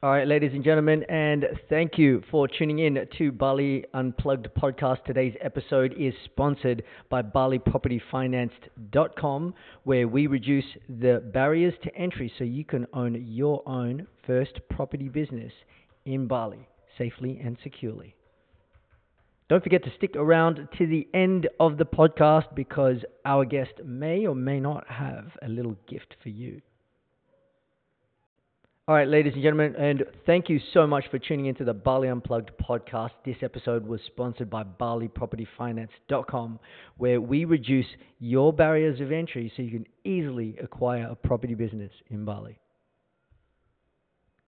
All right, ladies and gentlemen, and thank you for tuning in to Bali Unplugged podcast. Today's episode is sponsored by BaliPropertyFinanced.com, where we reduce the barriers to entry so you can own your own first property business in Bali safely and securely. Don't forget to stick around to the end of the podcast because our guest may or may not have a little gift for you. All right, ladies and gentlemen, and thank you so much for tuning into the Bali Unplugged podcast. This episode was sponsored by BaliPropertyFinanced.com, where we reduce your barriers of entry so you can easily acquire a property business in Bali.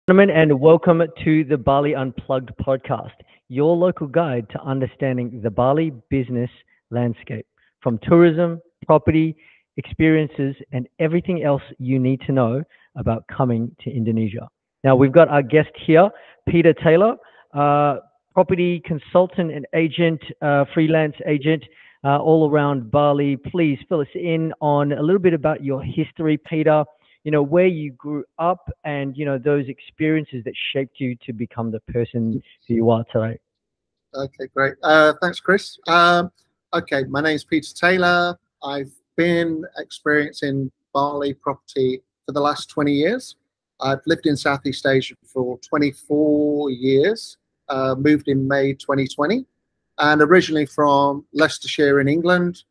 Gentlemen, and welcome to the Bali Unplugged podcast, your local guide to understanding the Bali business landscape, from tourism, property, experiences, and everything else you need to know about coming to Indonesia. Now, we've got our guest here, Peter Taylor, property consultant and agent, freelance agent, all around Bali. Please fill us in on a little bit about your history, Peter, you know, where you grew up and, you know, those experiences that shaped you to become the person who you are today. Okay, great. Thanks, Chris. Okay, my name's Peter Taylor. I've been experiencing Bali property for the last 20 years. I've lived in Southeast Asia for 24 years, moved in May 2020, and originally from Leicestershire in England.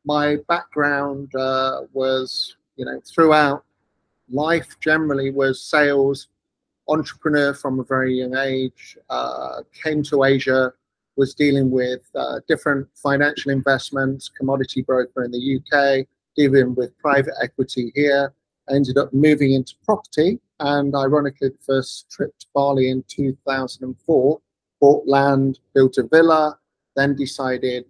My background was, you know, throughout life generally was sales, entrepreneur from a very young age, came to Asia, was dealing with different financial investments, commodity broker in the UK, dealing with private equity here. I ended up moving into property, and ironically, the first trip to Bali in 2004, bought land, built a villa, then decided,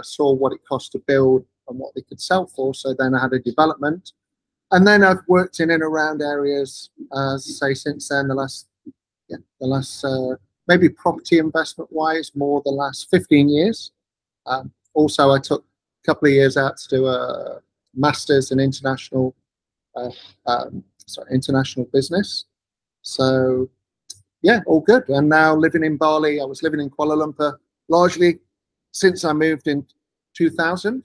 saw what it cost to build and what they could sell for. So then I had a development. And then I've worked in and around areas, say, since then, the last maybe property investment wise, more the last 15 years. Also, I took a couple of years out to do a master's in international business. So yeah, all good. And now living in Bali. I was living in Kuala Lumpur largely since I moved in 2000.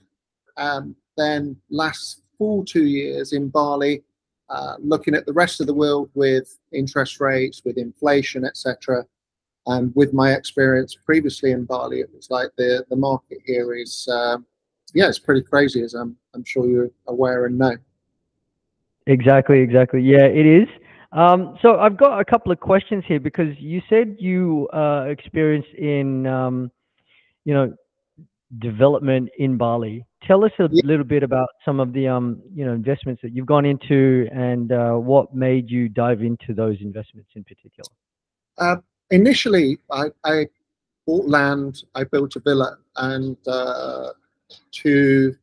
Then last full 2 years in Bali, looking at the rest of the world with interest rates, with inflation, etc. And with my experience previously in Bali, it was like the market here is, yeah, it's pretty crazy, as I'm sure you're aware and know. Exactly. Yeah, it is. So I've got a couple of questions here because you said you experienced in, you know, development in Bali. Tell us a little bit about some of the, you know, investments that you've gone into and what made you dive into those investments in particular. Initially, I bought land, I built a villa, and to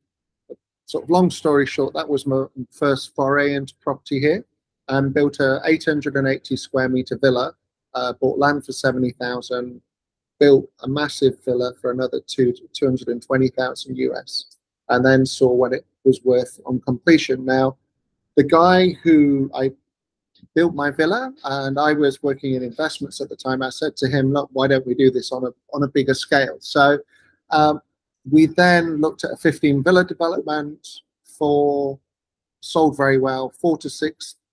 sort of long story short, that was my first foray into property here, and built a 880 square meter villa, bought land for 70,000, built a massive villa for another 220,000 US, and then saw what it was worth on completion. Now, the guy who I built my villa, and I was working in investments at the time, I said to him, look, why don't we do this on a bigger scale? So we then looked at a 15 villa development, sold very well,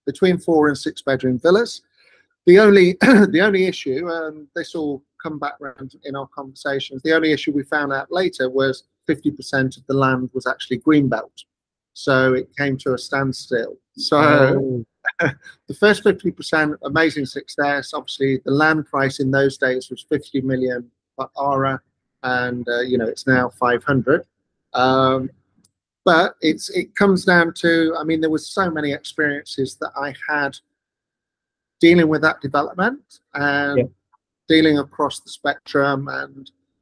between 4 and 6 bedroom villas. The only issue, and this will come back around in our conversations, the only issue we found out later was 50% of the land was actually greenbelt. So it came to a standstill. So the first 50%, amazing success. Obviously, the land price in those days was 50 million per ara, and you know, it's now 500. But it comes down to, I mean, there was so many experiences that I had dealing with that development and dealing across the spectrum,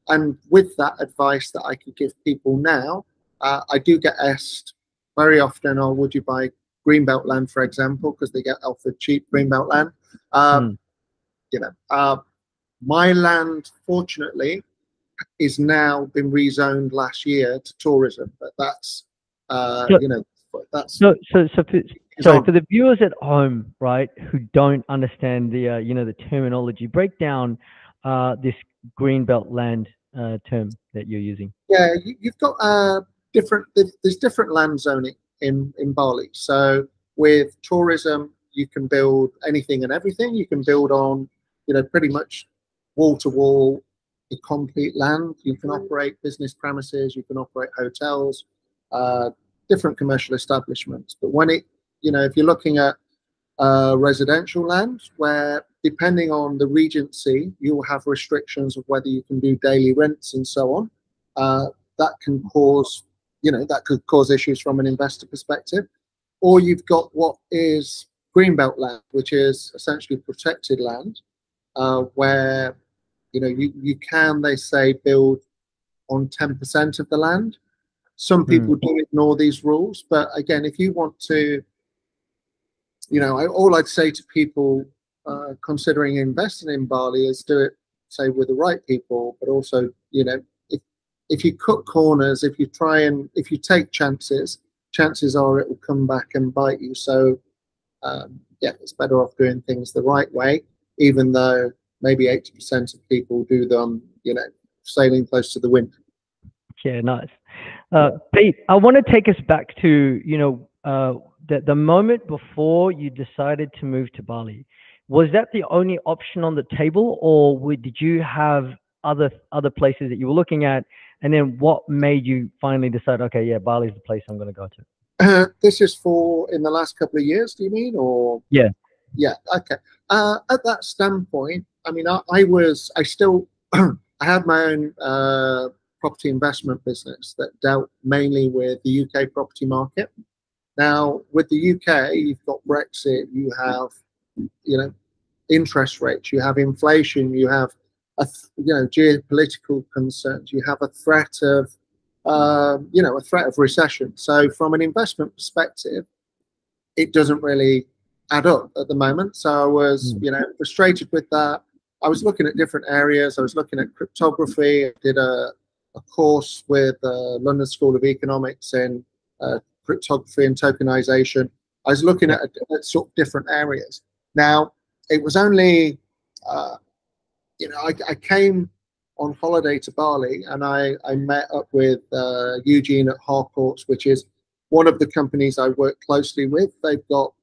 and with that advice that I could give people now, I do get asked very often, oh, would you buy greenbelt land, for example, because they get offered cheap greenbelt land. You know, my land, fortunately, is now been rezoned last year to tourism, but that's you know, that's so is So on. for the viewers at home, right, who don't understand the the terminology, break down this greenbelt land term that you're using. Yeah, you've got different. There's different land zoning in Bali. So with tourism, you can build anything and everything. You can build on, pretty much wall to wall, the complete land. You can operate business premises. You can operate hotels, different commercial establishments. But when if you're looking at residential land, where depending on the regency, you will have restrictions of whether you can do daily rents and so on. That can cause, that could cause issues from an investor perspective. Or you've got what is greenbelt land, which is essentially protected land, where you can, they say, build on 10% of the land. Some people do ignore these rules, but again, if you want to, all I'd say to people considering investing in Bali is do it, say, with the right people, but also, if you cut corners, if you take chances are it will come back and bite you. So, it's better off doing things the right way, even though maybe 80% of people do them, sailing close to the wind. Yeah, nice. Pete, I want to take us back to, the moment before you decided to move to Bali. Was that the only option on the table, or did you have other places that you were looking at? And then what made you finally decide, okay, yeah, Bali's the place I'm going to go to? This is for in the last couple of years, do you mean? Or yeah, okay. At that standpoint, I mean, I still I had my own property investment business that dealt mainly with the UK property market. Now, with the UK, you've got Brexit, you have, interest rates, you have inflation, you have, geopolitical concerns, you have a threat of, recession. So from an investment perspective, it doesn't really add up at the moment. So I was, frustrated with that. I was looking at different areas. I was looking at cryptography. I did a course with London School of Economics in cryptography and tokenization. I was looking at sort of different areas. Now, it was only, I came on holiday to Bali, and I met up with Eugene at Harcourts, which is one of the companies I work closely with. They've got,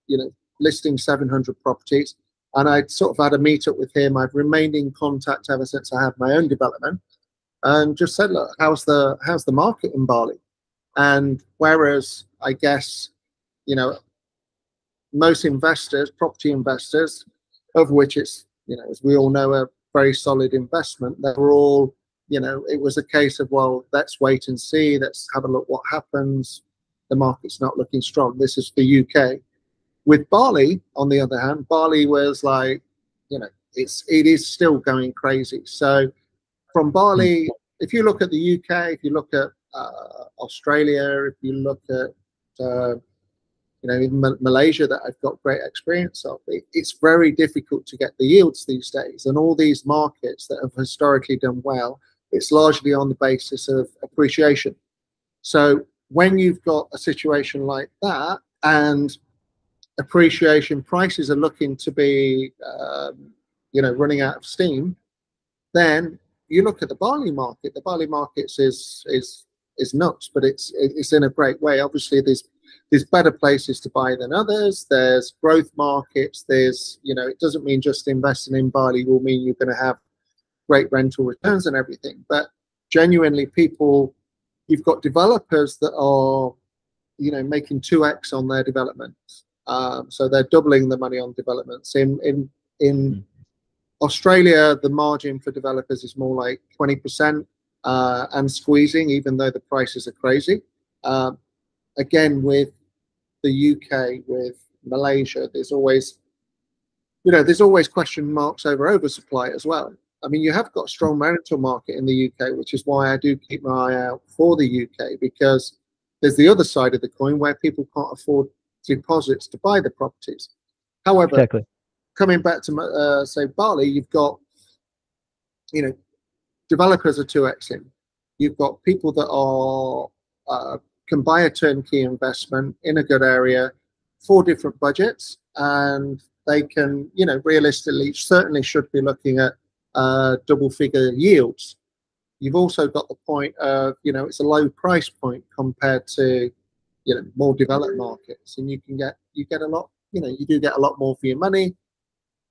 listing 700 properties, and I sort of had a meetup with him. I've remained in contact ever since I had my own development, and just said, look, how's the market in Bali? And whereas I guess, most investors, property investors, of which it's, as we all know, a very solid investment, they were all, it was a case of, well, let's wait and see, let's have a look what happens. The market's not looking strong. This is for UK. With Bali, on the other hand, Bali was like, it is still going crazy. So from Bali, if you look at the UK, if you look at Australia, if you look at even Malaysia, that I've got great experience of, it's very difficult to get the yields these days. And all these markets that have historically done well, it's largely on the basis of appreciation. So when you've got a situation like that, and appreciation prices are looking to be, running out of steam, then you look at the Bali market. The Bali market is nuts, but it's in a great way. Obviously, there's better places to buy than others. There's growth markets. There's, it doesn't mean just investing in Bali will mean you're going to have great rental returns and everything. But genuinely, you've got developers that are, making 2x on their developments. So they're doubling the money on developments. In Australia, the margin for developers is more like 20% and squeezing, even though the prices are crazy. Again, with the UK, with Malaysia, there's always question marks over oversupply as well. I mean, you have got a strong rental market in the UK, which is why I do keep my eye out for the UK, because there's the other side of the coin where people can't afford deposits to buy the properties. However, coming back to say Bali, you've got, developers are 2xing. You've got people that are can buy a turnkey investment in a good area 4 different budgets, and they can, you know, realistically certainly should be looking at double-figure yields. You've also got the point of, you know, it's a low price point compared to, you know, more developed markets, and you get a lot, you know, you do get a lot more for your money.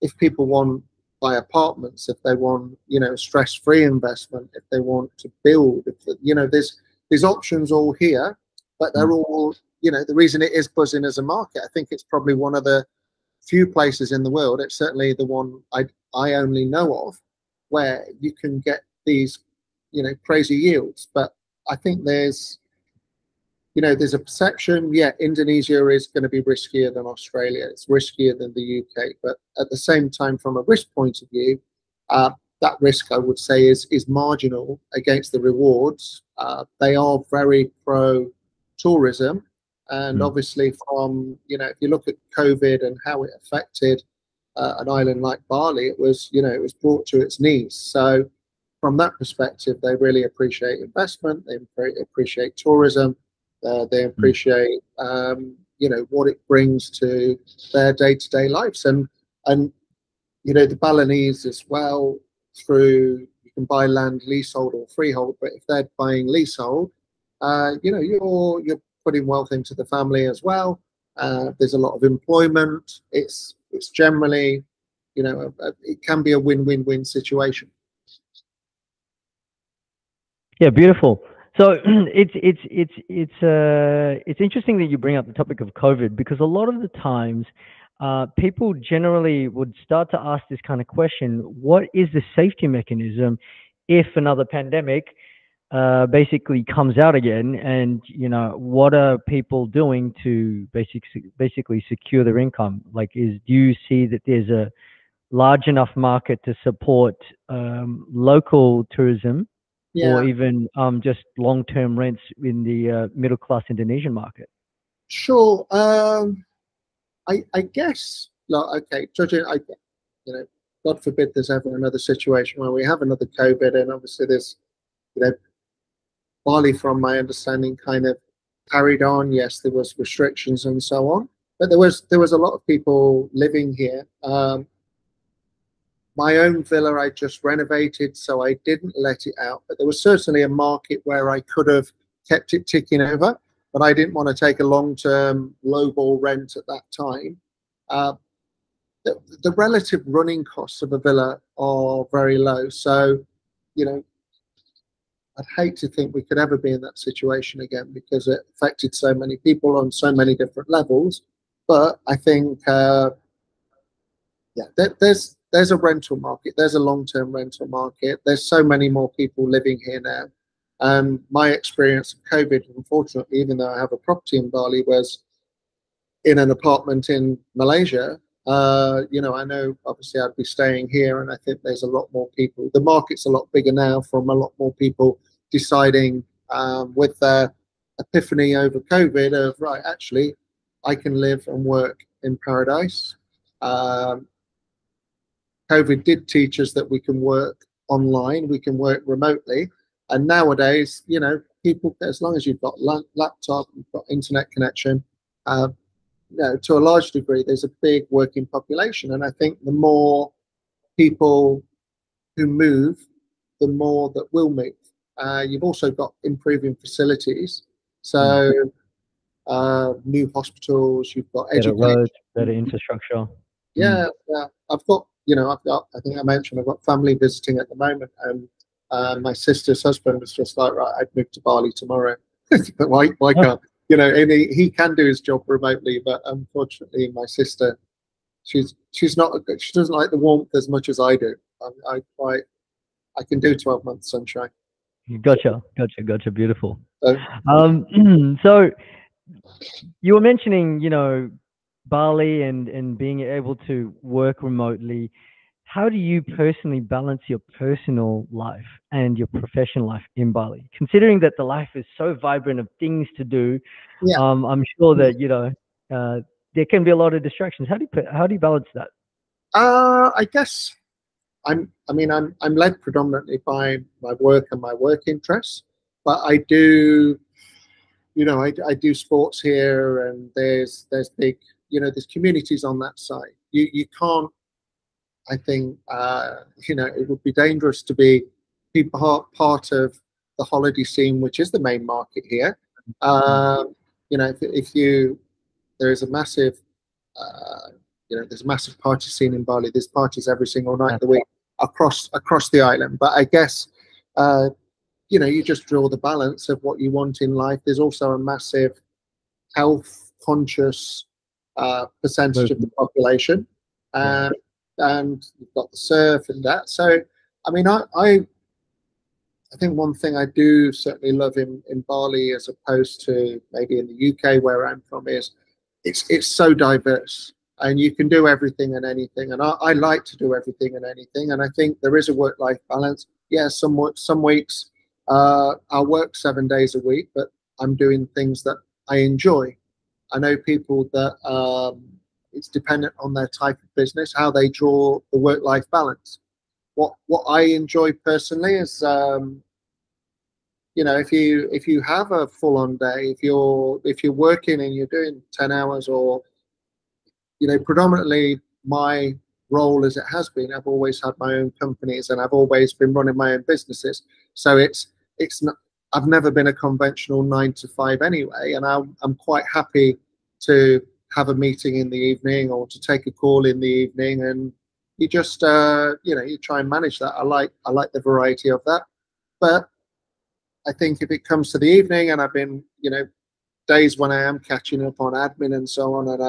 If people want buy apartments, if they want, you know, stress-free investment, if they want to build, if, you know, there's options all here, but they're all, you know, the reason it is buzzing as a market, I think it's probably one of the few places in the world, it's certainly the one I only know of, where you can get these, you know, crazy yields. But I think there's, you know, there's a perception, yeah, Indonesia is going to be riskier than Australia. It's riskier than the UK. But at the same time, from a risk point of view, that risk, I would say, is marginal against the rewards. They are very pro-tourism. And obviously from, you know, if you look at COVID and how it affected an island like Bali, it was, you know, it was brought to its knees. So from that perspective, they really appreciate investment. They appreciate tourism. They appreciate, you know, what it brings to their day-to-day lives, and you know, the Balinese as well. Through, you can buy land leasehold or freehold, but if they're buying leasehold, you know, you're putting wealth into the family as well. There's a lot of employment. It's generally, you know, it can be a win-win-win situation. Yeah, beautiful. So it's interesting that you bring up the topic of COVID, because a lot of the times people generally would start to ask this kind of question: what is the safety mechanism if another pandemic basically comes out again? And, you know, what are people doing to basically secure their income? Like, do you see that there's a large enough market to support local tourism? Yeah. Or even just long-term rents in the middle-class Indonesian market? Sure. I guess, like, okay, judging, you know, God forbid there's ever another situation where we have another COVID, and obviously there's, you know, Bali, from my understanding, kind of carried on. Yes, there was restrictions and so on, but there was a lot of people living here. My own villa I just renovated, so I didn't let it out. But there was certainly a market where I could have kept it ticking over, but I didn't want to take a long-term low-ball rent at that time. The relative running costs of a villa are very low. So, you know, I'd hate to think we could ever be in that situation again, because it affected so many people on so many different levels. But I think, yeah, there's a rental market. There's a long-term rental market. There's so many more people living here now. My experience of COVID, unfortunately, even though I have a property in Bali, was in an apartment in Malaysia. You know, I know obviously I'd be staying here, and I think there's a lot more people. The market's a lot bigger now, from a lot more people deciding with their epiphany over COVID of, right, actually, I can live and work in paradise. COVID did teach us that we can work online, we can work remotely. And nowadays, you know, people, as long as you've got laptop, you've got internet connection, you know, to a large degree, there's a big working population. And I think the more people who move, the more that will move. You've also got improving facilities. So new hospitals, you've got better roads, better infrastructure. Yeah, yeah. I've got, you know, I think I mentioned, I've got family visiting at the moment, and my sister's husband was just like, right, I'd move to Bali tomorrow. But why can't, you know, and he can do his job remotely, but unfortunately my sister, she's not, she doesn't like the warmth as much as I do. I can do 12 months sunshine. Gotcha. Beautiful. So you were mentioning, you know, Bali and being able to work remotely. How do you personally balance your personal life and your professional life in Bali? Considering that the life is so vibrant of things to do, yeah. I'm sure that, you know, there can be a lot of distractions. How do you balance that? I guess I'm led predominantly by my work and my work interests, but I do, you know, I do sports here, and there's big there's communities on that side. You can't, I think, it would be dangerous to be part of the holiday scene, which is the main market here. If there is a massive, there's a massive party scene in Bali. There's parties every single night of the week across the island. But I guess, you just draw the balance of what you want in life. There's also a massive health conscious percentage of the population. And you've got the surf and that. So, I mean, I think one thing I do certainly love in Bali, as opposed to maybe in the UK where I'm from, is it's so diverse, and you can do everything and anything. And I like to do everything and anything. And I think there is a work-life balance. Yeah, some weeks I'll work 7 days a week, but I'm doing things that I enjoy. I know people that it's dependent on their type of business, how they draw the work-life balance. What I enjoy personally is, if you have a full-on day, if you're working and you're doing 10 hours, or predominantly my role as it has been, I've always had my own companies and I've always been running my own businesses. So it's not, I've never been a conventional 9 to 5 anyway, and I'm quite happy to have a meeting in the evening or to take a call in the evening, and you just you try and manage that. I like the variety of that. But I think if it comes to the evening, and I've been days when I am catching up on admin and so on, and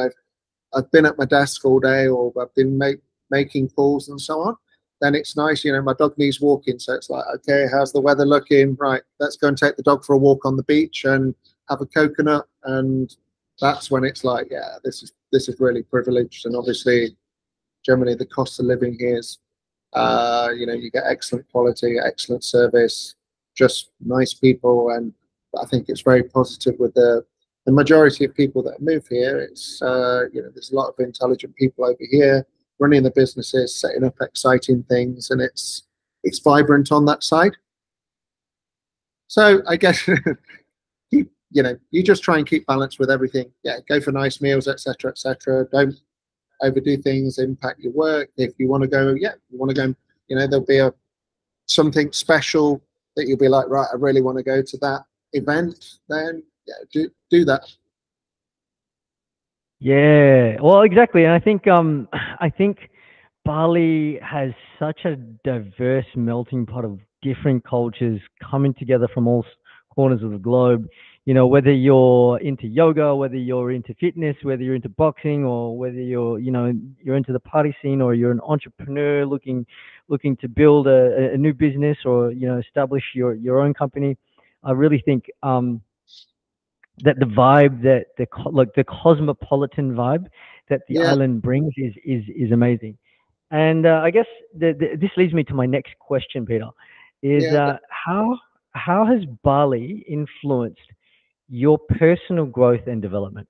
I've been at my desk all day, or I've been making calls and so on, then it's nice. My dog needs walking, so it's like, okay, how's the weather looking? Right, let's go and take the dog for a walk on the beach and have a coconut. And that's when it's like, yeah, this is really privileged. And obviously, generally the cost of living here is, you get excellent quality, excellent service, just nice people, and I think it's very positive with the majority of people that move here. It's there's a lot of intelligent people over here running the businesses, setting up exciting things, and it's vibrant on that side. So I guess you just try and keep balance with everything. Yeah, go for nice meals, etc., etc. Don't overdo things, impact your work. If you want to go, there'll be something special that you'll be like, right, I really want to go to that event. Then do that. Yeah, well, exactly. And I think Bali has such a diverse melting pot of different cultures coming together from all corners of the globe. Whether you're into yoga, whether you're into fitness, whether you're into boxing, or whether you're into the party scene, or you're an entrepreneur looking to build a new business, or establish your own company. I really think that the vibe, that the cosmopolitan vibe that the island brings is amazing. And I guess this leads me to my next question, Peter. Is how has Bali influenced your personal growth and development?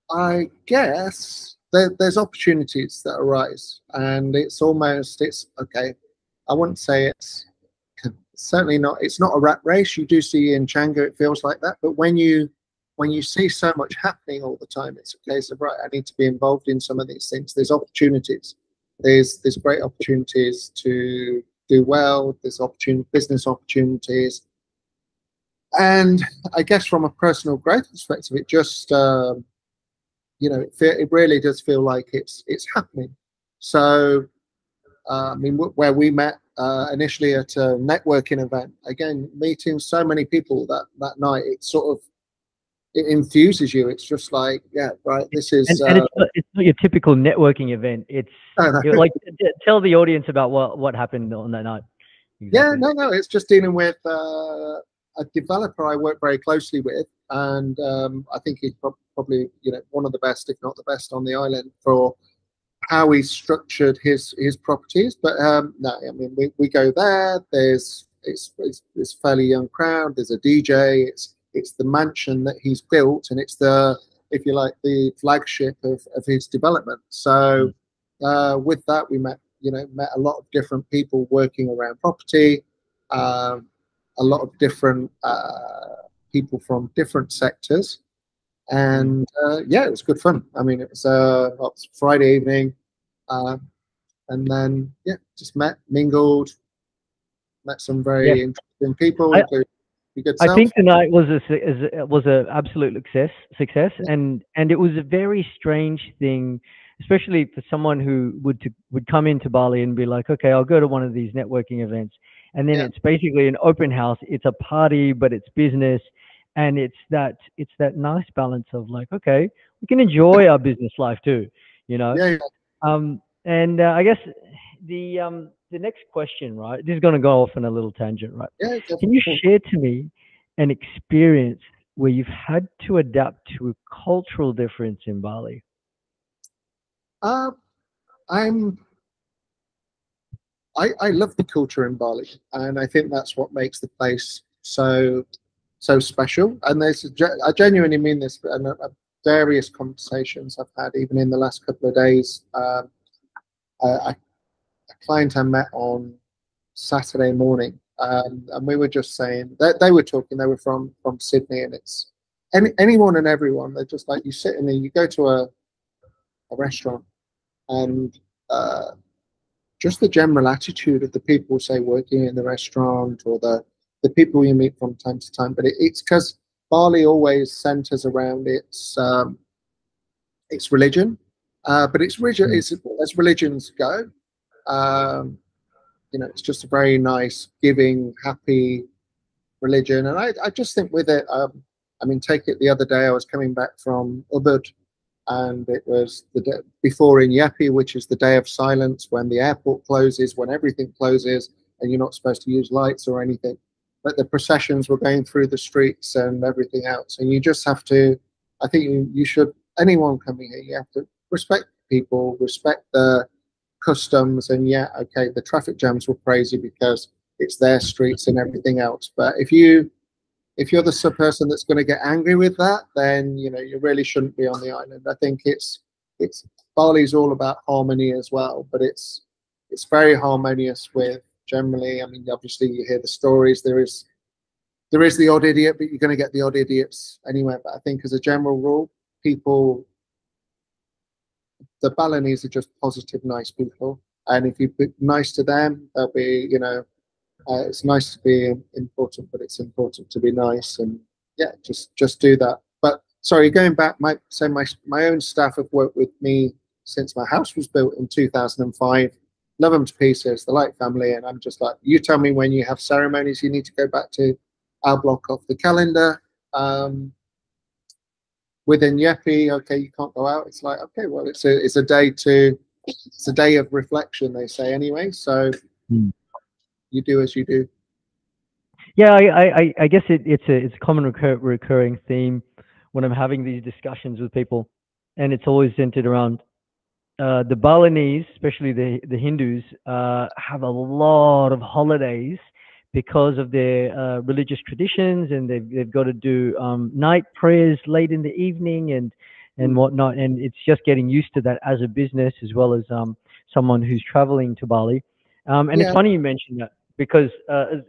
I guess there's opportunities that arise, and it's okay. I wouldn't say it's certainly not. It's not a rat race. You do see in Changa, it feels like that. But when you see so much happening all the time, it's a case of, right, I need to be involved in some of these things. There's opportunities. There's great opportunities to do well. There's business opportunities. And I guess from a personal growth perspective, it just, it really does feel like it's happening. So, I mean, where we met initially at a networking event, again, meeting so many people that night, it infuses you. It's just like, yeah, right, this is... And it's not your typical networking event. It's like, tell the audience about what happened on that night. Exactly. Yeah, no, it's just dealing with a developer I work very closely with, and I think he's probably one of the best, if not the best, on the island for how he's structured his properties. But no, I mean, we go there. It's a fairly young crowd. There's a DJ. It's the mansion that he's built, and it's if you like, the flagship of his development. So with that, we met a lot of different people working around property, a lot of different people from different sectors, and yeah, it was good fun. I mean, it was Friday evening, and then yeah, just mingled, met some Yeah. very interesting people, I, including your good I self. think the night was a absolute success, and it was a very strange thing, especially for someone who would come into Bali and be like, okay, I'll go to one of these networking events, and then Yeah, it's basically an open house. It's a party, but it's business, and it's that nice balance of like, okay, we can enjoy our business life too, you know. yeah, And I guess the next question, right? This is going to go off on a little tangent, right? yeah, Can you definitely. share to me an experience where you've had to adapt to a cultural difference in Bali? Uh, I'm I love the culture in Bali, and I think that's what makes the place so special. And I genuinely mean this, and various conversations I've had, even in the last couple of days. A client I met on Saturday morning, and we were just saying that they were talking. They were from Sydney, and it's anyone and everyone. They're just like, you sit in there, you go to a restaurant, and just the general attitude of the people, say, working in the restaurant, or the people you meet from time to time. But it's because Bali always centers around its religion, but it's as religions go. Um, it's just a very nice, giving, happy religion, and I just think with it. I mean, take it the other day. I was coming back from Ubud, and it was the day before in Yepi, which is the day of silence, when the airport closes, when everything closes, and you're not supposed to use lights or anything. But the processions were going through the streets and everything else, and you just have to. I think you should. Anyone coming here, you have to respect people, respect the customs, and yeah, okay, the traffic jams were crazy because it's their streets and everything else. But if you're the sub person that's going to get angry with that, then you really shouldn't be on the island. I think it's Bali's all about harmony as well, but it's very harmonious with generally. I mean, obviously you hear the stories. There is the odd idiot, but you're going to get the odd idiots anywhere. But I think as a general rule, the Balinese are just positive, nice people, and if you be nice to them, they'll be, it's nice to be important, but it's important to be nice, and yeah, just do that. But sorry, going back, my own staff have worked with me since my house was built in 2005. Love them to pieces. They're like family, and I'm just like, you tell me when you have ceremonies you need to go back to. I'll block off the calendar. Within Yepi, okay, you can't go out. It's like, okay, well, it's a day of reflection, they say anyway. So you do as you do. Yeah, I guess it's a common recurring theme when I'm having these discussions with people, and it's always centered around the Balinese, especially the Hindus, have a lot of holidays because of their religious traditions, and they've got to do night prayers late in the evening and whatnot, and it's just getting used to that as a business as well as someone who's traveling to Bali. And it's Yeah, funny you mentioned that because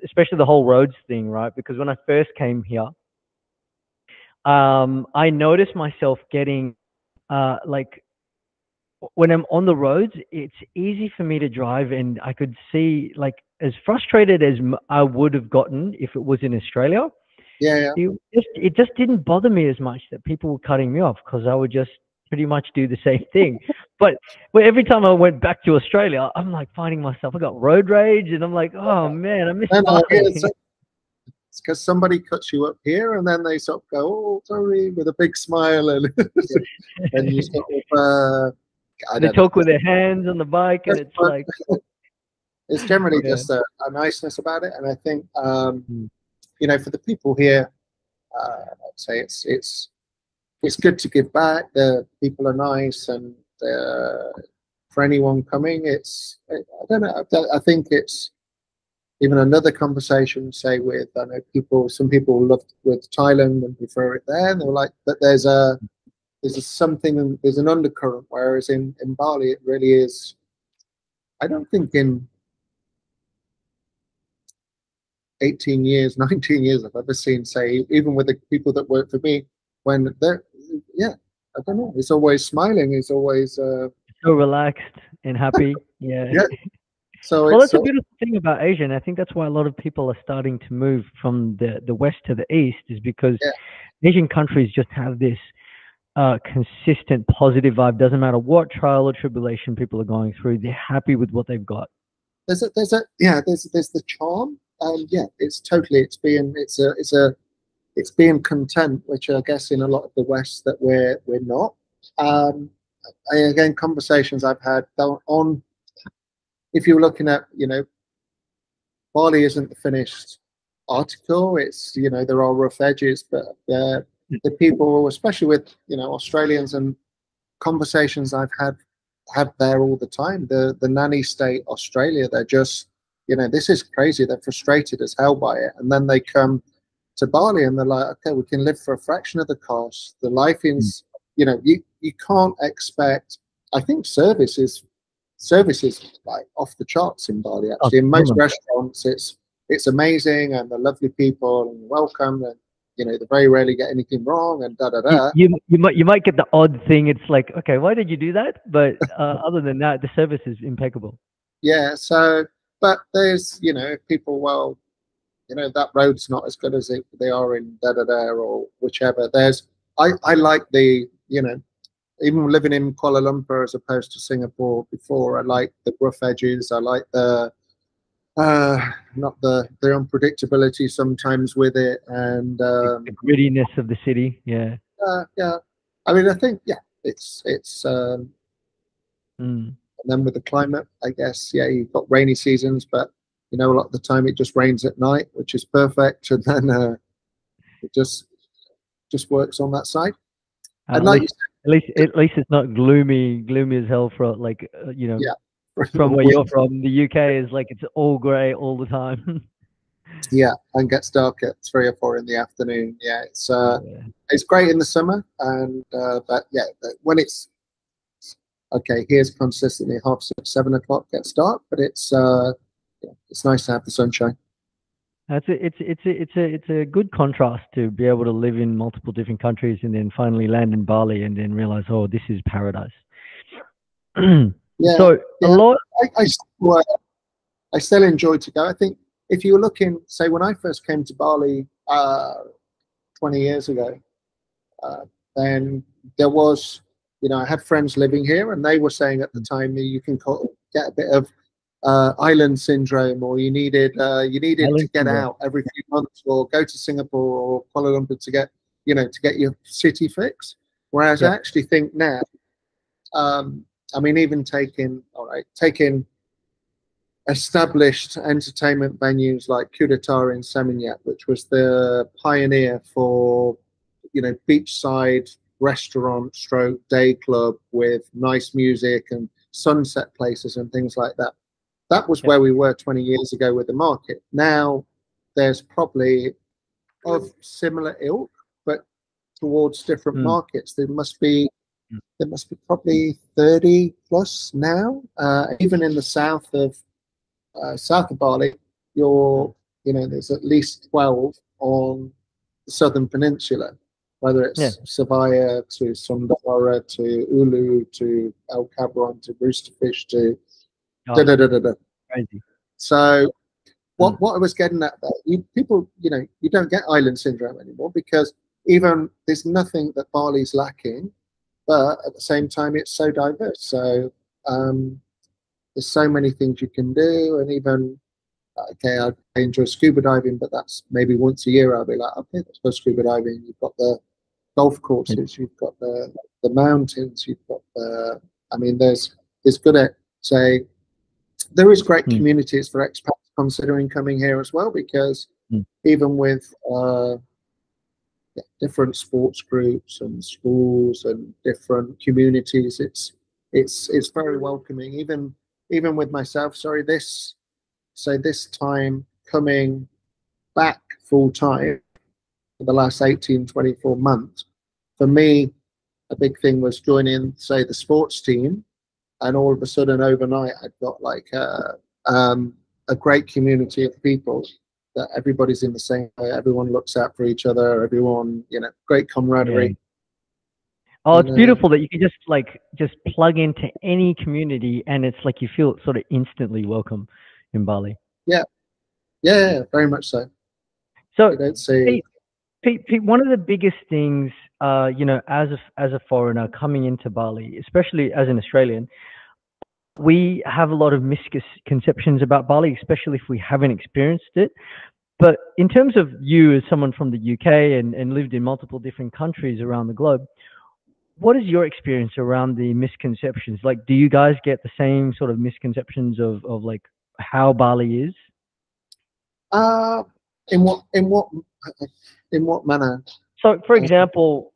especially the whole roads thing, right? Because when I first came here, I noticed myself getting like when I'm on the roads, it's easy for me to drive, and I could see like as frustrated as I would have gotten if it was in Australia. yeah, yeah. It just didn't bother me as much that people were cutting me off because I would just pretty much do the same thing. But every time I went back to Australia, I'm like finding myself. I got road rage, and I'm like, oh man, I miss And Bali. it's because somebody cuts you up here, and then they sort of go, "Oh, sorry," with a big smile, and and you sort of, I They don't know. talk with their hands on the bike, and it's like, It's generally yeah. just a niceness about it, and I think Mm. for the people here, I'd say it's good to give back. The people are nice, and for anyone coming, I don't know. I think it's even another conversation. Say with I know some people love with Thailand and prefer it there, and they're like, but there's an undercurrent, whereas in Bali it really is. I don't think in 18 years, 19 years I've ever seen, say, even with the people that work for me, when yeah, I don't know. He's always smiling. He's always So relaxed and happy. Yeah. yeah. So Well, it's that's a beautiful thing about Asia, and I think that's why a lot of people are starting to move from the west to the east, is because yeah. Asian countries just have this consistent positive vibe. Doesn't matter what trial or tribulation people are going through, they're happy with what they've got. There's the charm, and yeah, it's being content, which I guess in a lot of the West that we're not. And again, conversations I've had on, if you're looking at, Bali isn't the finished article. It's, there are rough edges, but the people, especially with, Australians, and conversations I've had there all the time, the nanny state Australia, they're just, this is crazy. They're frustrated as hell by it. And then they come to Bali and they're like, okay, we can live for a fraction of the cost. The life is, you can't expect, I think service is like off the charts in Bali, actually. In most restaurants, it's amazing, and they're lovely people and welcome, and they very rarely get anything wrong, and da da da. You might get the odd thing. It's like, okay, why did you do that? But other than that, the service is impeccable. Yeah. So, but there's people, well, that road's not as good as they are in da da da or whichever. I like the even living in Kuala Lumpur as opposed to Singapore before, I like the rough edges. I like the not the unpredictability sometimes with it, and the grittiness of the city. Yeah. Yeah. I mean, I think it's and then with the climate, I guess, you've got rainy seasons, but a lot of the time it just rains at night, which is perfect, and then it just works on that side. And at least it's not gloomy as hell for from where you're from. The UK is like it's all grey all the time. Yeah, and gets dark at 3 or 4 in the afternoon. Yeah, it's great in the summer, and but yeah, when it's okay, here's consistently 6:30, 7 o'clock gets dark, but it's nice to have the sunshine. It's a good contrast to be able to live in multiple different countries and then finally land in Bali and then realize, oh, this is paradise. So a lot. I still enjoy to go. I think if you were looking, say, when I first came to Bali 20 years ago, then there was, I had friends living here, and they were saying at the time that you can get a bit of island syndrome, or you needed to get out every few months, or go to Singapore or Kuala Lumpur to get your city fix. Whereas I actually think now, I mean, even taking established entertainment venues like Kudetara in Seminyak, which was the pioneer for beachside restaurant stroke day club with nice music and sunset places and things like that. That was where we were 20 years ago with the market. Now there's probably of similar ilk, but towards different markets. There must be probably 30 plus now. Even in the south of Bali, there's at least 12 on the southern peninsula, whether it's Savaya to Sundara to Ulu to El Cabron to Roosterfish to Crazy. So what I was getting at there, people, you don't get island syndrome anymore, because even there's nothing that Bali's lacking, but at the same time it's so diverse. So there's so many things you can do, and even I enjoy scuba diving, but that's maybe once a year I'll be like, okay, let's go scuba diving. You've got the golf courses, you've got the mountains, you've got there's good at say. There is great communities for expats considering coming here as well, because even with different sports groups and schools and different communities, it's very welcoming. Even with myself, this time coming back full time for the last 18, 24 months, for me, a big thing was joining, say, the sports team. And all of a sudden, overnight, I've got like a great community of people that everybody's in the same way. Everyone looks out for each other. Everyone, great camaraderie. Oh, it's And beautiful that you can just plug into any community and it's like you feel sort of instantly welcome in Bali. yeah, yeah, very much so. So, You don't see. Pete, Pete, one of the biggest things, as a foreigner coming into Bali, especially as an Australian, we have a lot of misconceptions about Bali, especially if we haven't experienced it. But in terms of you as someone from the UK and lived in multiple different countries around the globe, what is your experience around the misconceptions? Like, do you guys get the same sort of misconceptions of like how Bali is? Uh, in what manner? So, for Uh, example,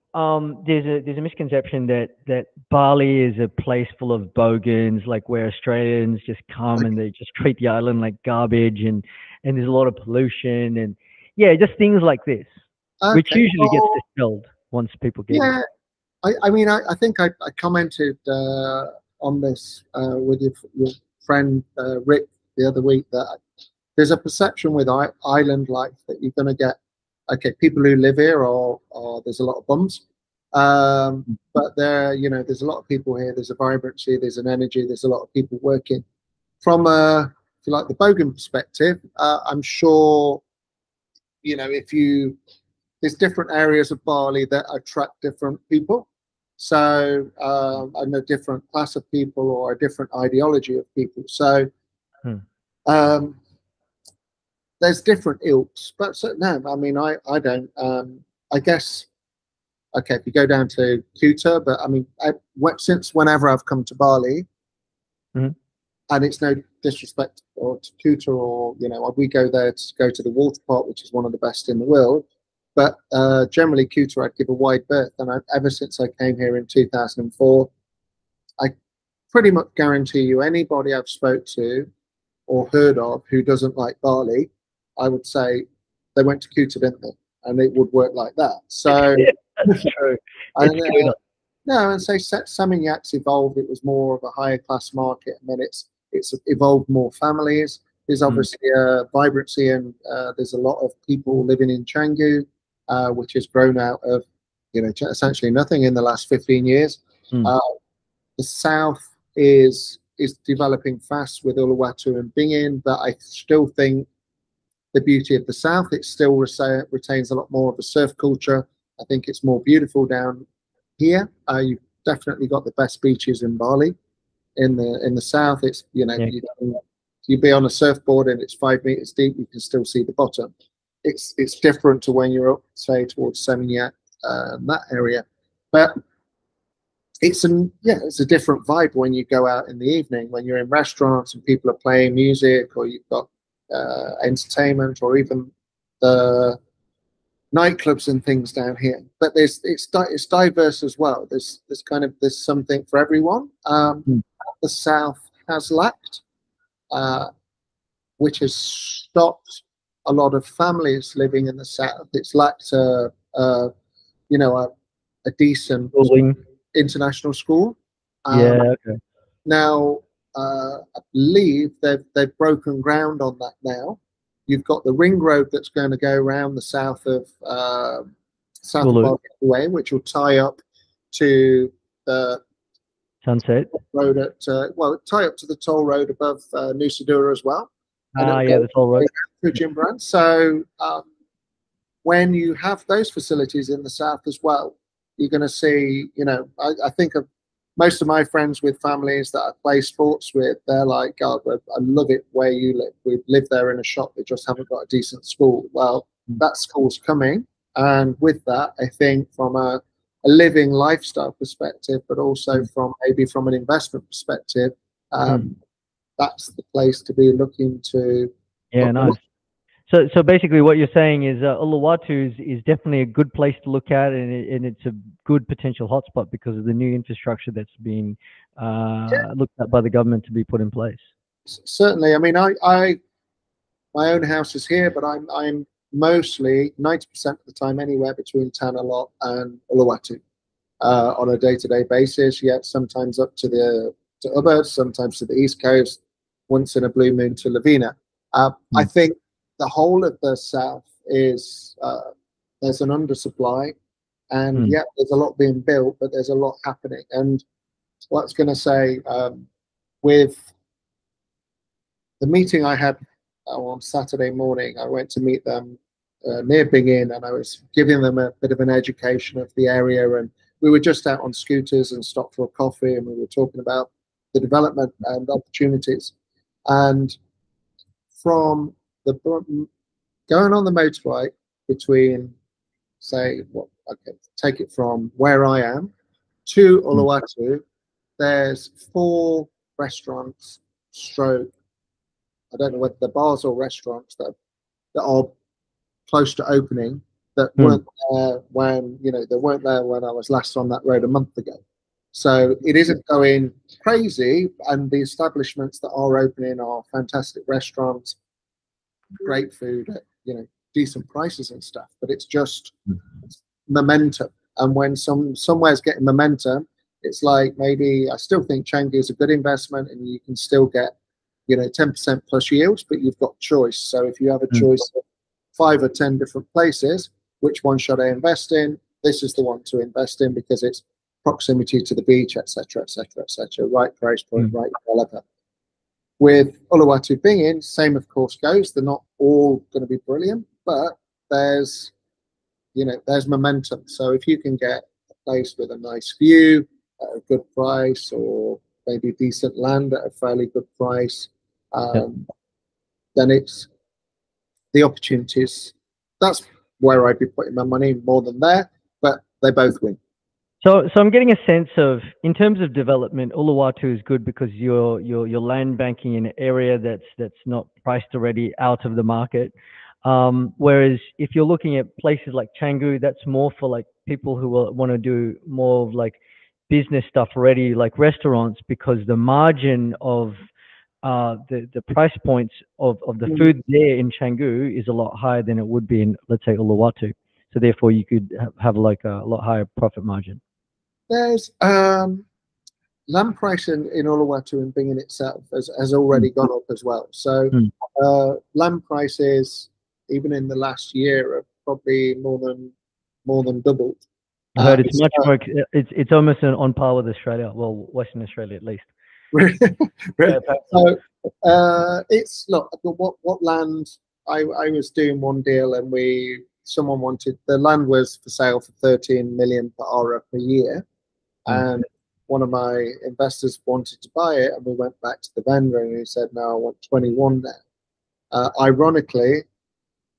there's a misconception that Bali is a place full of bogans, like where Australians just come and they just treat the island like garbage, and there's a lot of pollution and yeah, just things like this, which okay. usually gets Well, dispelled once people get here. yeah. I mean, I think I commented on this with your friend Rick the other week that there's a perception with island life that you're going to get, okay, people who live here or there's a lot of bums. But there's a lot of people here. There's a vibrancy, there's an energy, there's a lot of people working. From if you like, the Bogan perspective, I'm sure, there's different areas of Bali that attract different people. So, and a different class of people or a different ideology of people. So, Hmm. um, there's different ilks, but so, no, I mean, I don't. I guess, okay, if you go down to Kuta, but I mean, since whenever I've come to Bali, Mhm. and it's no disrespect or to Kuta, or we go there to go to the water park, which is one of the best in the world. But generally, Kuta, I'd give a wide berth, and ever since I came here in 2004, I pretty much guarantee you, anybody I've spoke to or heard of who doesn't like Bali, I would say they went to Kuta, didn't they? And it would work like that. So, Yeah, that's true. It's and, good. no, and say Saminyak's evolved. It was more of a higher class market, and then it's evolved more families. There's Mm. obviously a vibrancy, and there's a lot of people living in Canggu, which has grown out of essentially nothing in the last 15 years. Mm. Uh, the south is developing fast with Uluwatu and Bingin, but I still think the beauty of the south, it still retains a lot more of a surf culture. I think it's more beautiful down here. You've definitely got the best beaches in Bali. In the south, it's Yeah. you be on a surfboard and it's 5 meters deep, you can still see the bottom. It's different to when you're up, say, towards Seminyak, that area. But it's a different vibe when you go out in the evening, when you're in restaurants and people are playing music, or you've got entertainment, or even the nightclubs and things down here. But it's diverse as well. There's something for everyone. Mm. The south has lacked, which has stopped a lot of families living in the south. It's lacked a decent Schooling. international school. Um, Yeah. Okay. Now, I believe they've broken ground on that now. You've got the ring road that's going to go around the south of Ulu. Bali Way, which will tie up to the Sunset. road tie up to the toll road above Nusa Dua as well, and Ah, it'll yeah, go the toll road. to Jimbaran. So when you have those facilities in the south as well, you're going to see, I think of most of my friends with families that I play sports with, they're like, God, I love it where you live. We live there in a shop, they just haven't got a decent school. Well, that school's coming. And with that, I think from a living lifestyle perspective, but also from an investment perspective, that's the place to be looking to Yeah, put money. nice. So basically, what you're saying is Uluwatu is definitely a good place to look at, and it's a good potential hotspot because of the new infrastructure that's being looked at by the government to be put in place. Certainly. I mean, I my own house is here, but I'm mostly 90% of the time anywhere between Tanalot and Uluwatu on a day-to-day basis. Yet sometimes up to Ubud, sometimes to the east coast, once in a blue moon to Lavina. I think the whole of the south is there's an undersupply. And yeah, there's a lot being built, but there's a lot happening. And what I was going to say, with the meeting I had on Saturday morning, I went to meet them near Big Inn, and I was giving them a bit of an education of the area. And we were just out on scooters and stopped for a coffee, and we were talking about the development and opportunities. And from the going on the motorbike between, say, take it from where I am to Uluwatu, there's 4 restaurants, stroke, I don't know whether they're bars or restaurants that are close to opening that weren't there when, they weren't there when I was last on that road a month ago. So it isn't going crazy, and the establishments that are opening are fantastic restaurants, great food at, decent prices and stuff, but it's just momentum. And when somewhere's getting momentum, it's like, maybe I still think Canggu is a good investment, and you can still get 10% plus yields, but you've got choice. So if you have a choice of 5 or 10 different places, which one should I invest in? This is the one to invest in because it's proximity to the beach, etc., etc., etc. Right price point, right developer. With Uluwatu Bingin, same of course goes. They're not all going to be brilliant, but there's momentum. So if you can get a place with a nice view at a good price, or maybe decent land at a fairly good price, then it's the opportunities. That's where I'd be putting my money more than there, but they both win. So I'm getting a sense of, in terms of development, Uluwatu is good because you're land banking in an area that's not priced already out of the market. Whereas if you're looking at places like Canggu, that's more for like people who want to do more of like business stuff already, like restaurants, because the margin of the price points of the food there in Canggu is a lot higher than it would be in, let's say, Uluwatu. So therefore, you could have like a lot higher profit margin. There's land price in Uluwatu and Bingin itself has already gone up as well. So land prices, even in the last year, have probably more than doubled. I heard it's much more. It's almost on par with Australia. Well, Western Australia at least. Really? So it's look, what land I was doing one deal, and someone wanted, the land was for sale for 13 million per hour per year, and one of my investors wanted to buy it, and we went back to the vendor, and he said, no, I want 21 now. Ironically,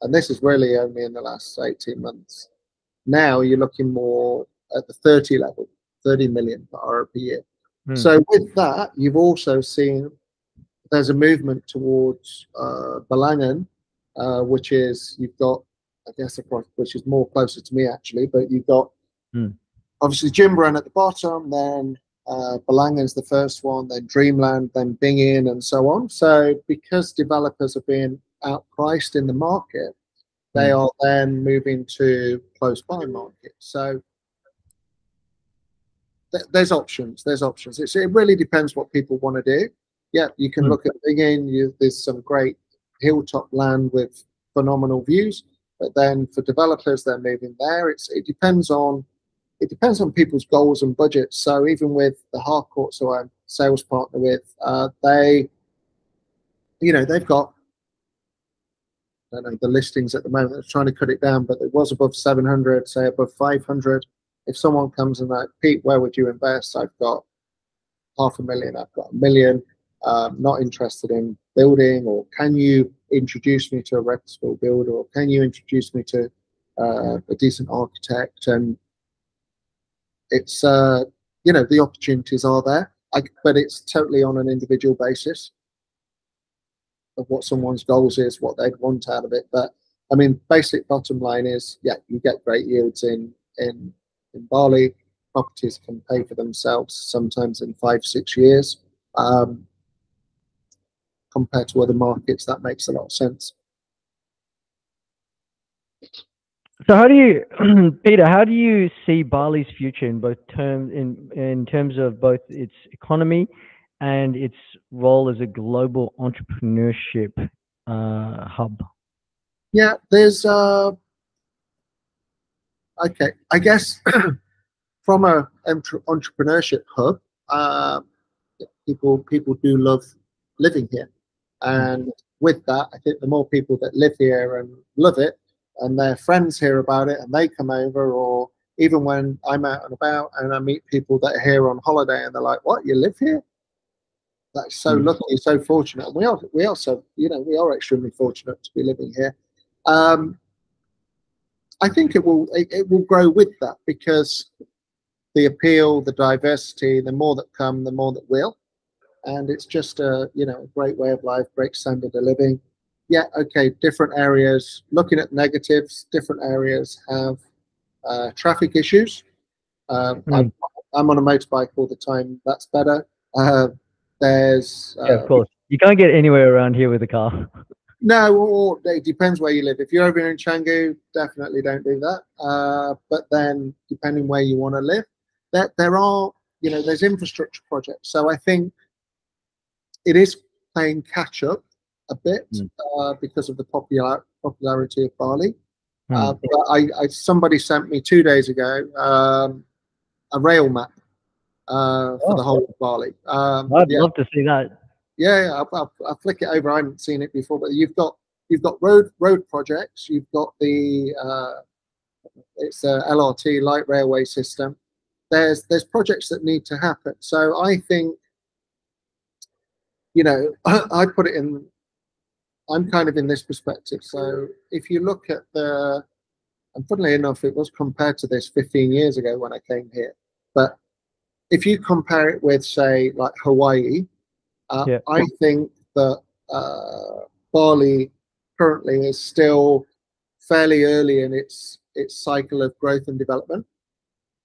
and this is really only in the last 18 months, now you're looking more at the 30 level, 30 million per hour per year. So with that, you've also seen there's a movement towards Balangan, which is, you've got, I guess, which is more closer to me actually, but you've got obviously Jimbaran at the bottom, then Balangan's the first one, then Dreamland, then Bingin, and so on. So because developers are being outpriced in the market, they are then moving to close by market. So there's options. It really depends what people want to do. Yeah, you can look at Bingin. There's some great hilltop land with phenomenal views, but then for developers, they're moving there. It depends on people's goals and budgets. So even with the Harcourts, who I'm sales partner with, they've got, I don't know the listings at the moment. They're trying to cut it down, but it was above 700, say above 500. If someone comes and like, Pete, where would you invest? I've got 500,000. I've got 1 million. Not interested in building, or can you introduce me to a reputable builder, or can you introduce me to a decent architect? And it's the opportunities are there, but it's totally on an individual basis of what someone's goals is, what they'd want out of it. But I mean, basic bottom line is, yeah, you get great yields in Bali. Properties can pay for themselves sometimes in 5-6 years. Compared to other markets, that makes a lot of sense. So how do you, Peter, how do you see Bali's future in both terms, in terms of both its economy and its role as a global entrepreneurship hub? Yeah, there's Okay, I guess from a entrepreneurship hub, uh, people do love living here, and with that, I think the more people that live here and love it, and their friends hear about it, and they come over, or even when I'm out and about and I meet people that are here on holiday, and they're like, "What? You live here? That's so lucky, so fortunate." And we are so, we are extremely fortunate to be living here. I think it will grow with that, because the appeal, the diversity, the more that come, the more that will. And it's just a great way of life, great standard of living. Yeah, okay, different areas, looking at negatives, different areas have traffic issues. I'm on a motorbike all the time. That's better. There's yeah, of course. You can't get anywhere around here with a car. No, or it depends where you live. If you're over in Canggu, definitely don't do that. But then, depending where you want to live, there are, there's infrastructure projects. So I think it is playing catch up a bit because of the popularity of Bali. But somebody sent me 2 days ago a rail map for the whole of Bali. I'd love to see that. Yeah, I'll flick it over. I haven't seen it before, but you've got road projects. You've got the it's a LRT, light railway system. There's projects that need to happen. So I think, I put it in. I'm kind of in this perspective. So if you look at and funnily enough, it was compared to this 15 years ago when I came here. But if you compare it with, say, like Hawaii. I think that Bali currently is still fairly early in its cycle of growth and development.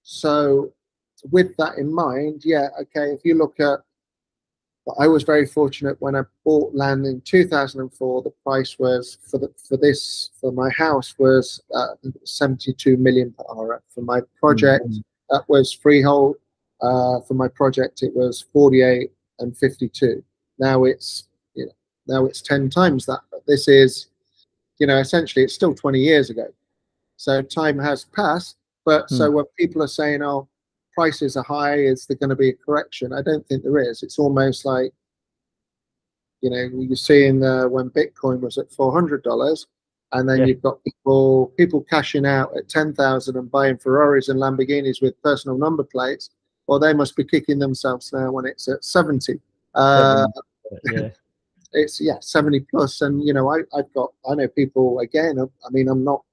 So with that in mind, yeah, okay, if you look at, I was very fortunate when I bought land in 2004. The price was for my house was 72 million per hour. For my project, that was freehold. For my project, it was 48 and 52. Now it's 10 times that. But this is, essentially it's still 20 years ago. So time has passed. But so when people are saying, "Oh, prices are high, is there going to be a correction?" I don't think there is. It's almost like, you're seeing when Bitcoin was at $400, and then you've got people cashing out at 10,000 and buying Ferraris and Lamborghinis with personal number plates. Well, they must be kicking themselves now when it's at 70. It's 70 plus, and I know people, again, I mean, I'm not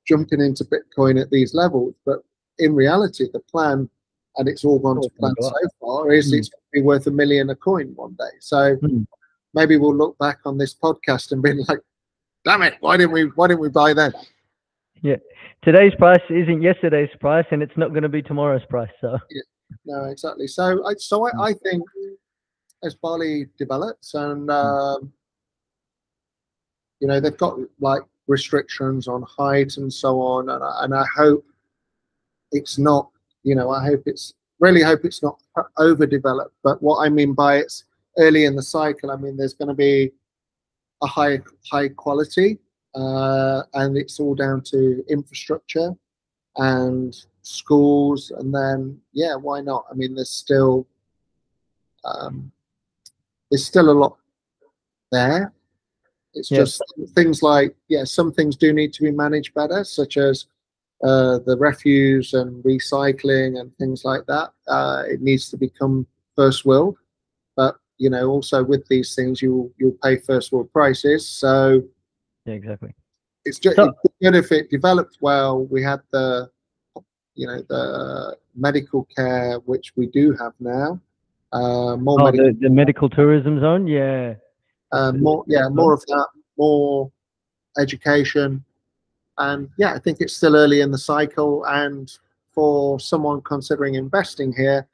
jumping into Bitcoin at these levels, but in reality, the plan, and it's all gone to plan so far, is it's going to be worth $1 million a coin one day. So maybe we'll look back on this podcast and be like, damn it, why didn't we buy then? Yeah, today's price isn't yesterday's price, and it's not going to be tomorrow's price. So no, exactly. So I think as Bali develops, and they've got like restrictions on height and so on, and I hope it's not. I really hope it's not overdeveloped. But what I mean by it's early in the cycle, I mean there's going to be a high quality, and it's all down to infrastructure and schools, and then why not? I mean there's still a lot there. It's just things like, some things do need to be managed better, such as the refuse and recycling and things like that. It needs to become first world, but also with these things, you'll pay first world prices. So exactly. It's just good if it developed well. We had the medical care, which we do have now. The medical tourism zone, more of that, more education. And I think it's still early in the cycle. And for someone considering investing here,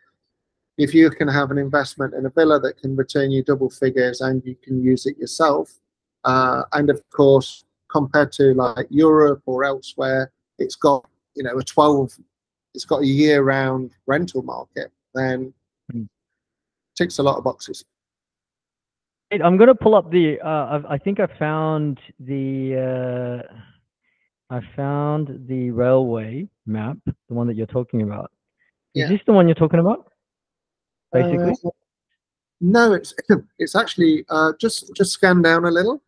if you can have an investment in a villa that can return you double figures and you can use it yourself, and of course, compared to like Europe or elsewhere, it's got it's got a year-round rental market, then ticks a lot of boxes. I'm going to pull up the. I think I found the I found the railway map, the one that you're talking about. Is Yeah. this the one you're talking about? Uh, Basically. no, it's actually just scan down a little.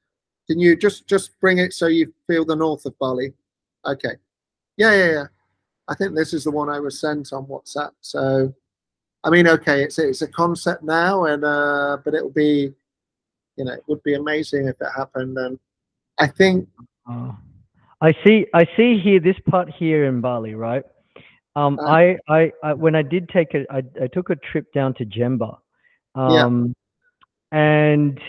Can you just bring it so you feel the north of Bali? Okay. Yeah, yeah, yeah. I think this is the one I was sent on WhatsApp. So, I mean, okay, it's a concept now, and but it'll be, it would be amazing if it happened. And I think, Oh. I see here this part here in Bali, right? uh, When I did take it, I took a trip down to Jemba, yeah, and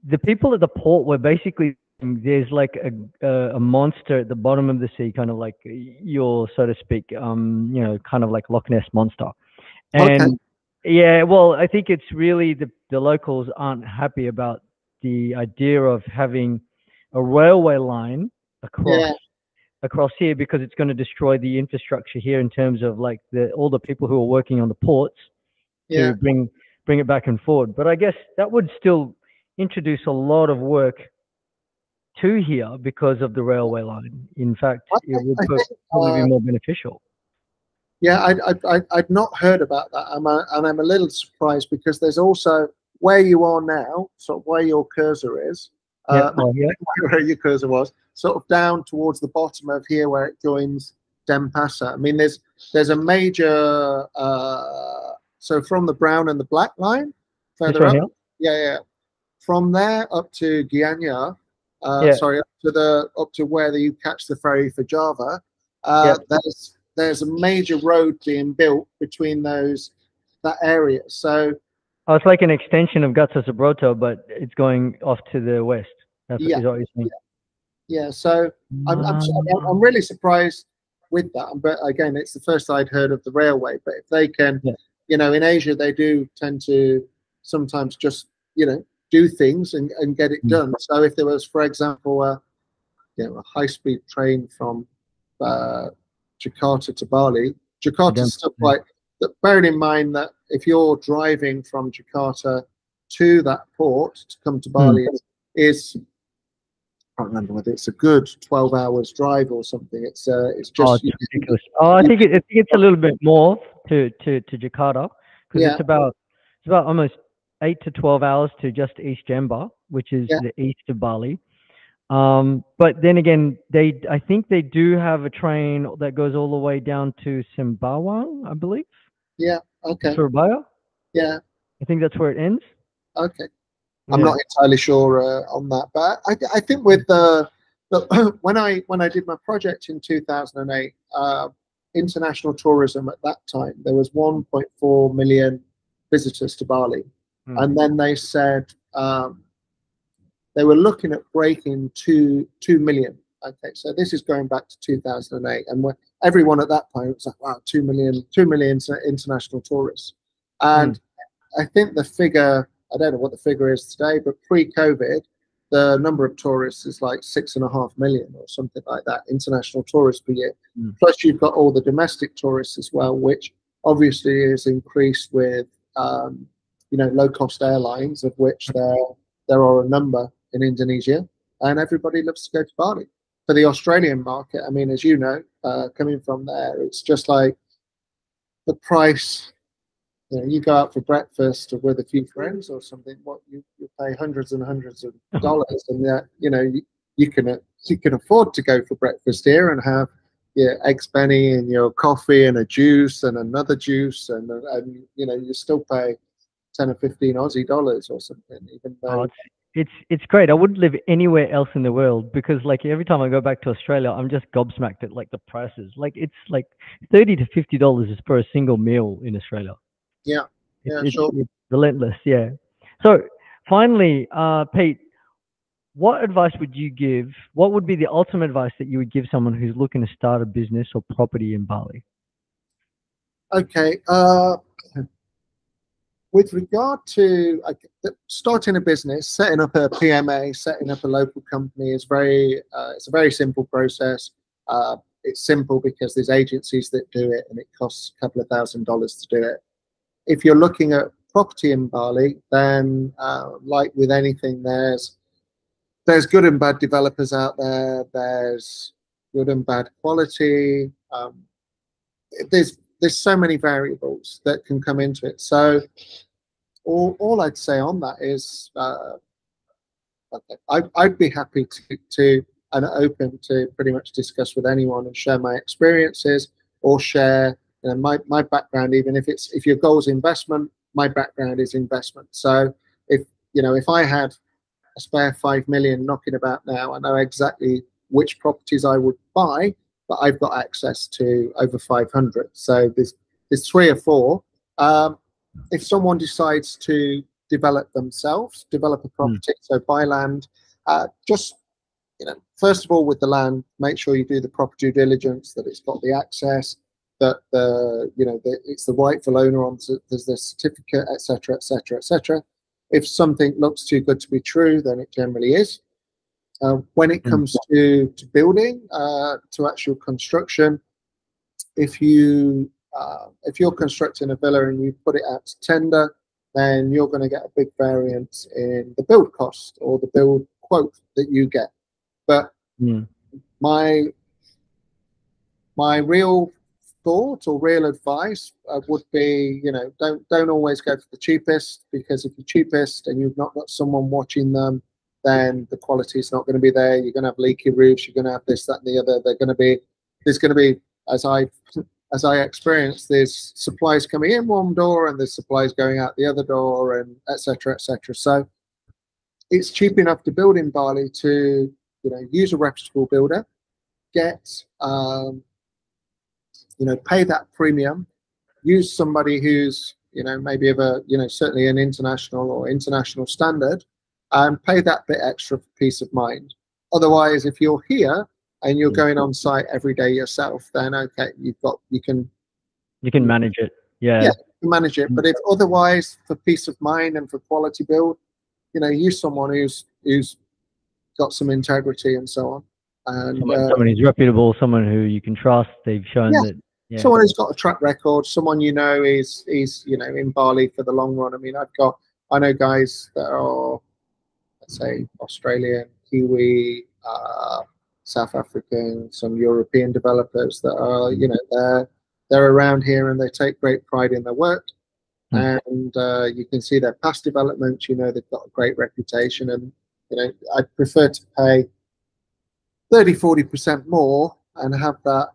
the people at the port were basically there's like a monster at the bottom of the sea, kind of like your so to speak, kind of like Loch Ness monster. okay, And yeah, well, I think it's really the locals aren't happy about the idea of having a railway line across yeah, here because it's going to destroy the infrastructure here in terms of like all the people who are working on the ports yeah. to bring it back and forward. But I guess that would still introduce a lot of work to here because of the railway line. In fact, it would I think, probably be more beneficial. yeah, I'd not heard about that. And I'm a little surprised because there's also where you are now, sort of where your cursor is, Yeah, well, yeah, where your cursor was, sort of down towards the bottom of here where it joins Denpasar. I mean, there's a major, so from the brown and the black line, this further right up, here. yeah, yeah, from there up to Gianyar, Yeah, sorry, up to where you catch the ferry for Java. yeah. There's a major road being built between that area. So Oh, it's like an extension of Gaza Sabroto, but it's going off to the west. yeah, Is what you're saying. yeah. So I'm Um, really surprised with that. But again, it's the first I'd heard of the railway. But if they can, yeah. in Asia they do tend to sometimes just do things and get it Mm. done. So if there was, for example, a high-speed train from uh, Jakarta to Bali. To Jakarta's them. still quite. Bearing in mind that if you're driving from Jakarta to that port to come to Mm. Bali, is I can't remember whether it's a good 12 hours drive or something. It's Oh, just it's ridiculous. Oh, I think it's a little bit more to Jakarta because yeah, it's about almost 8 to 12 hours to just East Jemba, which is yeah, the east of Bali. But then again, I think they do have a train that goes all the way down to Sembawang, I believe, yeah. Okay, Surabaya. yeah, I think that's where it ends. okay. I'm Yeah. not entirely sure on that, but I think with when I did my project in 2008, international tourism at that time there was 1.4 million visitors to Bali, Mm. and then they said they were looking at breaking 2 million. Okay, so this is going back to 2008, and everyone at that point was like, "Wow, 2 million international tourists," Mm. and I think the figure, I don't know what the figure is today, but pre-COVID, the number of tourists is like 6.5 million or something like that, international tourists per year. Mm. Plus, you've got all the domestic tourists as well, which obviously is increased with, low-cost airlines, of which there are a number in Indonesia, and everybody loves to go to Bali. For the Australian market, I mean, as you know, coming from there, it's just like the price. You go out for breakfast with a few friends or something. What you pay hundreds and hundreds of dollars, and you can afford to go for breakfast here and have your eggs benny and your coffee and a juice and another juice, and you still pay 10 or 15 Aussie dollars or something, even Oh, though it's great. I wouldn't live anywhere else in the world because like every time I go back to Australia, I'm just gobsmacked at like the prices. Like it's like $30 to $50 is for a single meal in Australia. yeah, It's yeah, it's, sure. it's relentless. Yeah. So finally, Pete, what advice would you give? What would be the ultimate advice that you would give someone who's looking to start a business or property in Bali? Okay. With regard to starting a business, setting up a PMA, setting up a local company is it's a very simple process. It's simple because there's agencies that do it, and it costs a couple of $1,000s to do it. If you're looking at property in Bali, then like with anything, there's there's good and bad developers out there. There's good and bad quality. There's so many variables that can come into it. So all I'd say on that is, okay, I'd be happy to and open to pretty much discuss with anyone and share my experiences, or share, you know, my background. Even if your goal is investment, my background is investment. So if I had a spare 5 million knocking about now, I know exactly which properties I would buy, but I've got access to over 500. So there's 3 or 4. If someone decides to develop themselves, develop a property, so buy land, just, first of all, with the land, make sure you do the proper due diligence, that it's got the access, that it's the rightful owner on, there's the certificate, etc., etc., etc. If something looks too good to be true, then it generally is. When it comes to building, to actual construction, if you're constructing a villa and you put it out to tender, then you're going to get a big variance in the build cost or the build quote that you get. But my real thought or real advice would be, don't always go for the cheapest, because if you're cheapest and you've not got someone watching them, then the quality is not going to be there. You're going to have leaky roofs. You're going to have this, that, and the other. There's going to be, as I experienced, there's supplies coming in one door and there's supplies going out the other door, and etc., etc. So it's cheap enough to build in Bali to, use a reputable builder, get, pay that premium, use somebody who's, maybe of a, certainly an international standard, and pay that bit extra for peace of mind. Otherwise, if you're here and you're going on site every day yourself, then okay, you can manage it. Yeah, you can manage it. But if otherwise, for peace of mind and for quality build, use someone who's got some integrity and so on. And someone who's reputable, someone who you can trust. They've shown that. Yeah. Someone who's got a track record, someone is in Bali for the long run. I mean, I know guys that are, let's say, Australian, Kiwi, South African, some European developers that are, they're around here and they take great pride in their work. And you can see their past developments. They've got a great reputation, and I'd prefer to pay 30-40% more and have that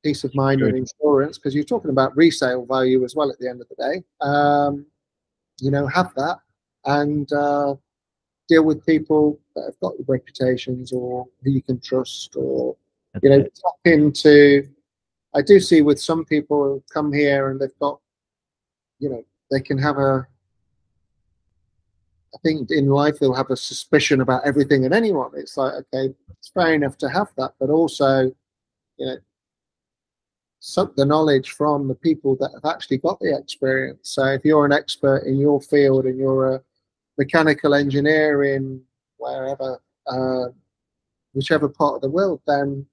peace of mind and insurance, because you're talking about resale value as well at the end of the day. Have that and deal with people that have got reputations or who you can trust, or tap into. I do see with some people who come here and they've got, they can have I think in life they'll have a suspicion about everything and anyone. It's like, okay, it's fair enough to have that, but also, suck the knowledge from the people that have actually got the experience. So if you're an expert in your field and you're a mechanical engineer in wherever, whichever part of the world, then,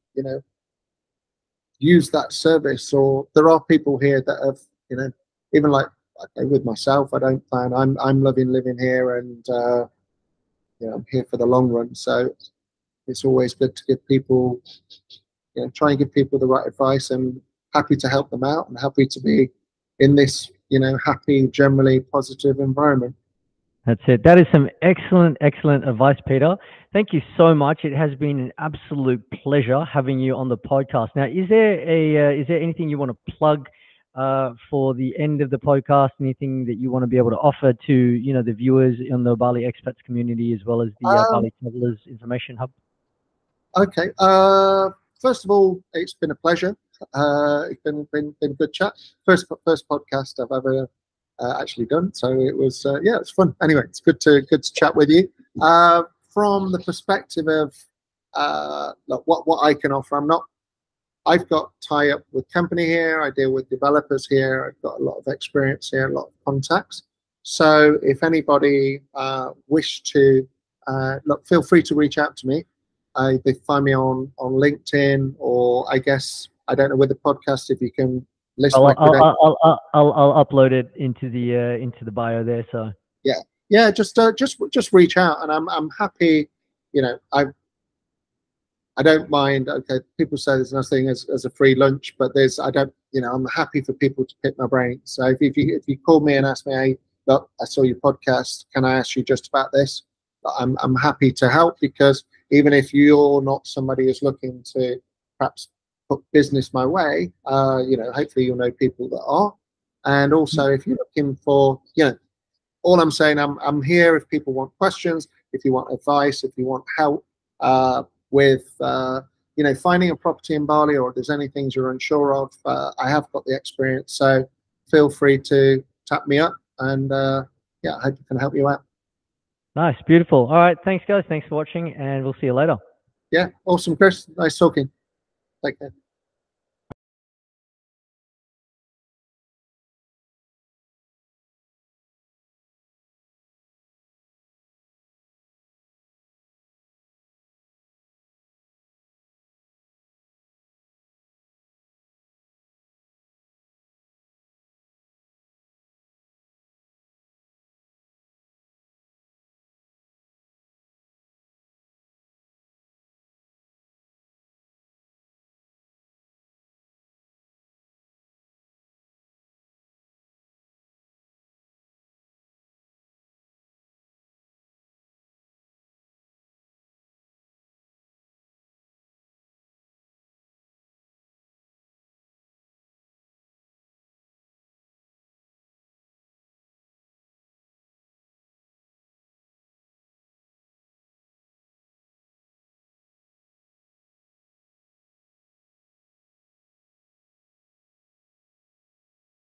use that service. Or there are people here that have, even like, okay, with myself, I don't plan. I'm loving living here, and I'm here for the long run. So it's always good to give people, try and give people the right advice, and happy to help them out and happy to be in this, happy, generally positive environment. That's it. That is some excellent advice, Peter. Thank you so much. It has been an absolute pleasure having you on the podcast. Now, is there anything you want to plug for the end of the podcast? Anything that you want to be able to offer to the viewers in the Bali Expats community, as well as the Bali Travelers Information Hub? Okay. First of all, it's been a pleasure. It's been a good chat. First podcast I've ever actually done, so it was it's fun. Anyway, it's good to chat with you. From the perspective of look, what I can offer, I've got tie up with company here. I deal with developers here. I've got a lot of experience here, a lot of contacts. So if anybody wish to look, feel free to reach out to me. They find me on LinkedIn, or I guess, I don't know, with the podcast, if you can list my credentials. I'll upload it into the bio there. So yeah, just reach out, and I'm happy. I don't mind. Okay, people say there's nothing as a free lunch, but I don't, I'm happy for people to pick my brain. So if you call me and ask me, hey, look, I saw your podcast, can I ask you just about this? I'm happy to help, because even if you're not somebody who's looking to perhaps put business my way, hopefully you'll know people that are. And also, if you're looking for, all I'm saying, I'm here if people want questions, if you want advice, if you want help with finding a property in Bali, or if there's any things you're unsure of. I have got the experience, so feel free to tap me up, and I hope I can help you out. Nice, beautiful. All right, thanks guys, thanks for watching, and we'll see you later. Yeah, awesome, Chris. Nice talking. Take care.